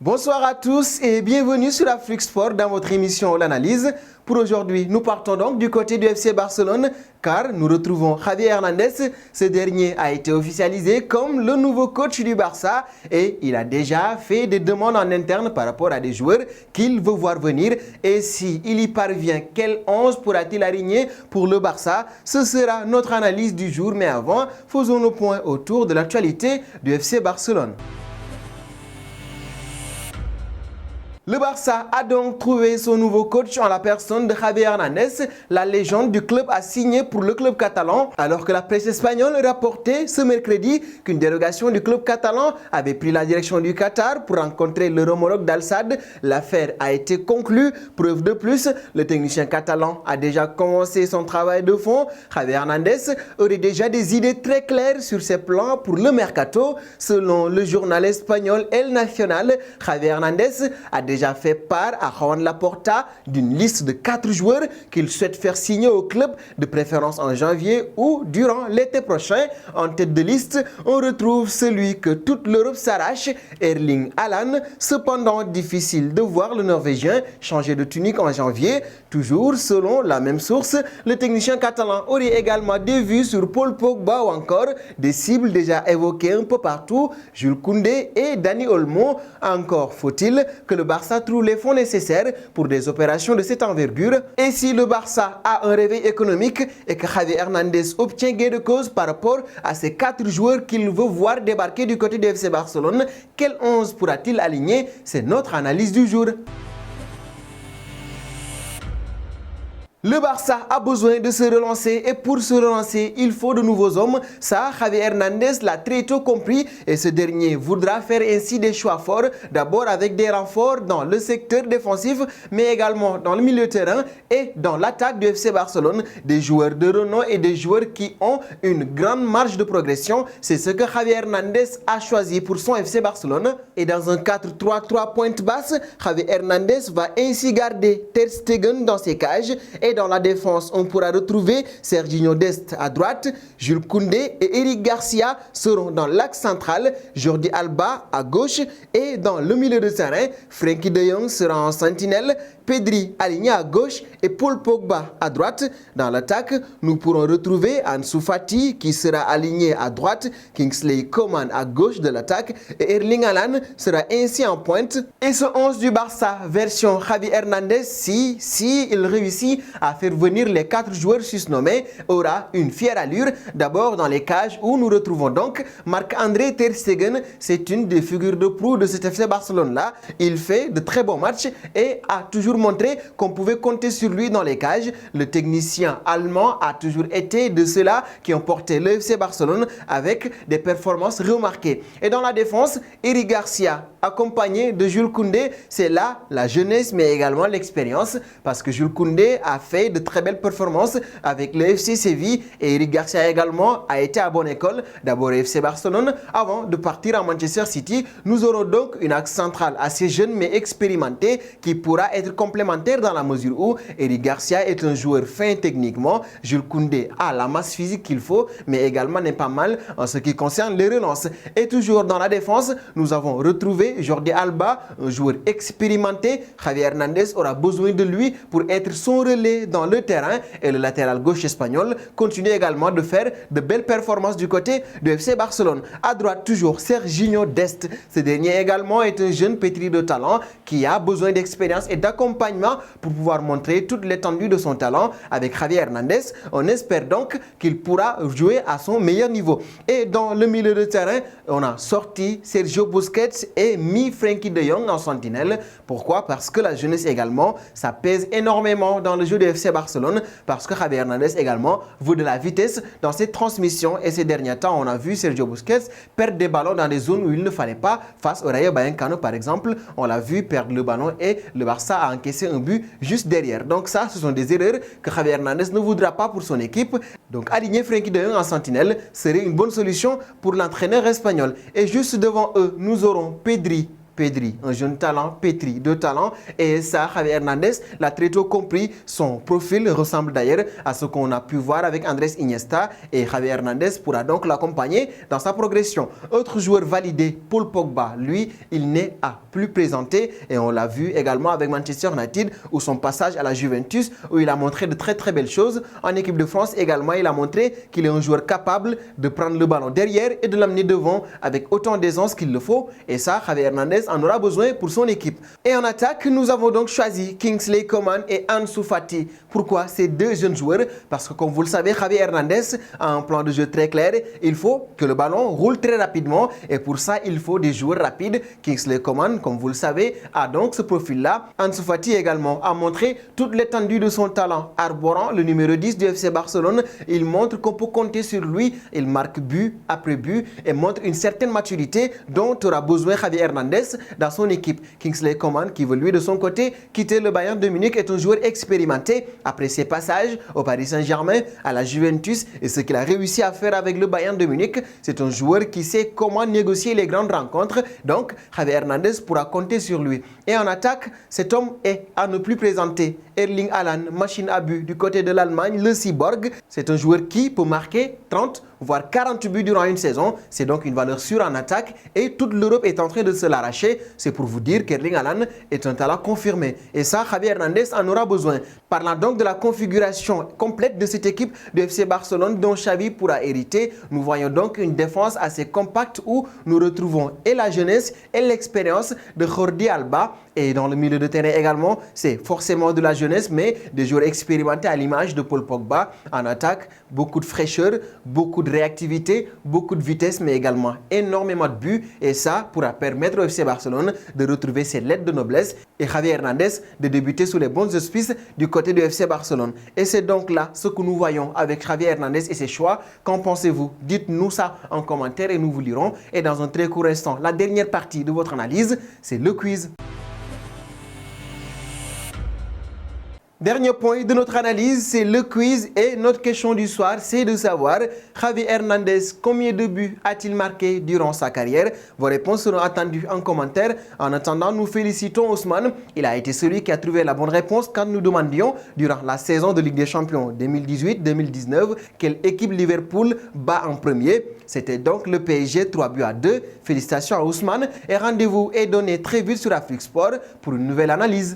Bonsoir à tous et bienvenue sur Afrique Sport dans votre émission L'Analyse. Pour aujourd'hui, nous partons donc du côté du FC Barcelone car nous retrouvons Javier Hernandez. Ce dernier a été officialisé comme le nouveau coach du Barça et il a déjà fait des demandes en interne par rapport à des joueurs qu'il veut voir venir. Et s'il y parvient, quel 11 pourra-t-il aligner pour le Barça? Ce sera notre analyse du jour, mais avant, faisons le point autour de l'actualité du FC Barcelone. Le Barça a donc trouvé son nouveau coach en la personne de Javier Hernandez. La légende du club a signé pour le club catalan, alors que la presse espagnole rapportait ce mercredi qu'une délégation du club catalan avait pris la direction du Qatar pour rencontrer leur homologue d'Al-Sadd. L'affaire a été conclue. Preuve de plus, le technicien catalan a déjà commencé son travail de fond. Javier Hernandez aurait déjà des idées très claires sur ses plans pour le mercato. Selon le journal espagnol El Nacional, Javier Hernandez a déjà fait part à Joan Laporta d'une liste de 4 joueurs qu'il souhaite faire signer au club, de préférence en janvier ou durant l'été prochain. En tête de liste, on retrouve celui que toute l'Europe s'arrache, Erling Haaland. Cependant, difficile de voir le Norvégien changer de tunique en janvier. Toujours selon la même source, le technicien catalan aurait également des vues sur Paul Pogba ou encore des cibles déjà évoquées un peu partout, Jules Koundé et Dani Olmo. Encore faut-il que le Barça trouve les fonds nécessaires pour des opérations de cette envergure. Et si le Barça a un réveil économique et que Javier Hernandez obtient gain de cause par rapport à ces 4 joueurs qu'il veut voir débarquer du côté du FC Barcelone, quel 11 pourra-t-il aligner? C'est notre analyse du jour. Le Barça a besoin de se relancer et pour se relancer, il faut de nouveaux hommes. Ça, Javier Hernandez l'a très tôt compris et ce dernier voudra faire ainsi des choix forts. D'abord avec des renforts dans le secteur défensif, mais également dans le milieu de terrain et dans l'attaque du FC Barcelone. Des joueurs de renom et des joueurs qui ont une grande marge de progression. C'est ce que Javier Hernandez a choisi pour son FC Barcelone. Et dans un 4-3-3 pointe basse, Javier Hernandez va ainsi garder Ter Stegen dans ses cages. Et dans la défense, on pourra retrouver Serginho Dest à droite, Jules Koundé et Eric Garcia seront dans l'axe central, Jordi Alba à gauche et dans le milieu de terrain, Frenkie de Jong sera en sentinelle, Pedri aligné à gauche et Paul Pogba à droite. Dans l'attaque, nous pourrons retrouver Ansu Fati qui sera aligné à droite, Kingsley Coman à gauche de l'attaque et Erling Haaland sera ainsi en pointe. Et ce 11 du Barça version Javi Hernandez, si il réussit à faire venir les 4 joueurs susnommés, aura une fière allure. D'abord dans les cages où nous retrouvons donc Marc-André Ter Stegen, c'est une des figures de proue de cet FC Barcelone-là. Il fait de très bons matchs et a toujours montré qu'on pouvait compter sur lui dans les cages. Le technicien allemand a toujours été de ceux-là qui ont porté le FC Barcelone avec des performances remarquées. Et dans la défense, Eric Garcia accompagné de Jules Koundé, c'est là la jeunesse mais également l'expérience parce que Jules Koundé a fait de très belles performances avec le FC Séville et Eric Garcia également a été à bonne école, d'abord au FC Barcelone avant de partir à Manchester City. Nous aurons donc une axe centrale assez jeune mais expérimentée qui pourra être complémentaire dans la mesure où Eric Garcia est un joueur fin techniquement, Jules Koundé a la masse physique qu'il faut mais également n'est pas mal en ce qui concerne les relances. Et toujours dans la défense, nous avons retrouvé Jordi Alba, un joueur expérimenté. Javier Hernandez aura besoin de lui pour être son relais dans le terrain et le latéral gauche espagnol continue également de faire de belles performances du côté du FC Barcelone. À droite toujours Serginho Dest. Ce dernier également est un jeune pétri de talent qui a besoin d'expérience et d'accompagnement pour pouvoir montrer toute l'étendue de son talent. Avec Javier Hernandez, on espère donc qu'il pourra jouer à son meilleur niveau. Et dans le milieu de terrain, on a sorti Sergio Busquets et mis Frenkie de Jong en sentinelle. Pourquoi? Parce que la jeunesse également, ça pèse énormément dans le jeu du FC Barcelone parce que Javier Hernandez également veut de la vitesse dans ses transmissions et ces derniers temps, on a vu Sergio Busquets perdre des ballons dans des zones où il ne fallait pas face au Rayo Vallecano par exemple. On l'a vu perdre le ballon et le Barça a encaissé un but juste derrière. Donc ça, ce sont des erreurs que Javier Hernandez ne voudra pas pour son équipe. Donc aligner Frenkie de Jong en sentinelle serait une bonne solution pour l'entraîneur espagnol. Et juste devant eux, nous aurons Pedri Pedri, un jeune talent pétri de talent, et ça, Javi Hernandez l'a très tôt compris. Son profil ressemble d'ailleurs à ce qu'on a pu voir avec Andrés Iniesta, et Javi Hernandez pourra donc l'accompagner dans sa progression. Autre joueur validé, Paul Pogba, lui, il n'est à plus présenté, et on l'a vu également avec Manchester United, où son passage à la Juventus, où il a montré de très belles choses. En équipe de France également, il a montré qu'il est un joueur capable de prendre le ballon derrière et de l'amener devant avec autant d'aisance qu'il le faut, et ça, Javi Hernandez en aura besoin pour son équipe. Et en attaque, nous avons donc choisi Kingsley Coman et Ansu Fati. Pourquoi ces deux jeunes joueurs? Parce que comme vous le savez, Javi Hernandez a un plan de jeu très clair. Il faut que le ballon roule très rapidement, et pour ça, il faut des joueurs rapides. Kingsley Coman, comme vous le savez, a donc ce profil-là. Ansu Fati également a montré toute l'étendue de son talent. Arborant le numéro 10 du FC Barcelone, il montre qu'on peut compter sur lui. Il marque but après but et montre une certaine maturité dont aura besoin Javi Hernandez dans son équipe. Kingsley Coman, qui veut lui de son côté quitter le Bayern de Munich, est un joueur expérimenté après ses passages au Paris Saint-Germain, à la Juventus, et ce qu'il a réussi à faire avec le Bayern de Munich. C'est un joueur qui sait comment négocier les grandes rencontres, donc Javi Hernandez pourra compter sur lui. Et en attaque, cet homme est à ne plus présenter. Erling Haaland, machine à but du côté de l'Allemagne, le cyborg, c'est un joueur qui peut marquer 30 voire 40 buts durant une saison. C'est donc une valeur sûre en attaque, et toute l'Europe est en train de se l'arracher. C'est pour vous dire qu'Erling Haaland est un talent confirmé, et ça, Javi Hernandez en aura besoin. Parlant donc de la configuration complète de cette équipe de FC Barcelone dont Xavi pourra hériter, nous voyons donc une défense assez compacte où nous retrouvons et la jeunesse et l'expérience de Jordi Alba, et dans le milieu de terrain également, c'est forcément de la jeunesse, mais des joueurs expérimentés à l'image de Paul Pogba. En attaque, beaucoup de fraîcheur, beaucoup de réactivité, beaucoup de vitesse, mais également énormément de buts, et ça pourra permettre au FC Barcelone de retrouver ses lettres de noblesse et Javi Hernandez de débuter sous les bons auspices du côté du FC Barcelone. Et c'est donc là ce que nous voyons avec Javi Hernandez et ses choix. Qu'en pensez-vous? Dites-nous ça en commentaire et nous vous lirons. Et dans un très court instant, la dernière partie de votre analyse, c'est le quiz. Dernier point de notre analyse, c'est le quiz, et notre question du soir, c'est de savoir Javi Hernandez, combien de buts a-t-il marqué durant sa carrière? Vos réponses seront attendues en commentaire. En attendant, nous félicitons Ousmane. Il a été celui qui a trouvé la bonne réponse quand nous demandions, durant la saison de Ligue des Champions 2018-2019, quelle équipe Liverpool bat en premier. C'était donc le PSG, 3-2. Félicitations à Ousmane, et rendez-vous est donné très vite sur Afrique Sport pour une nouvelle analyse.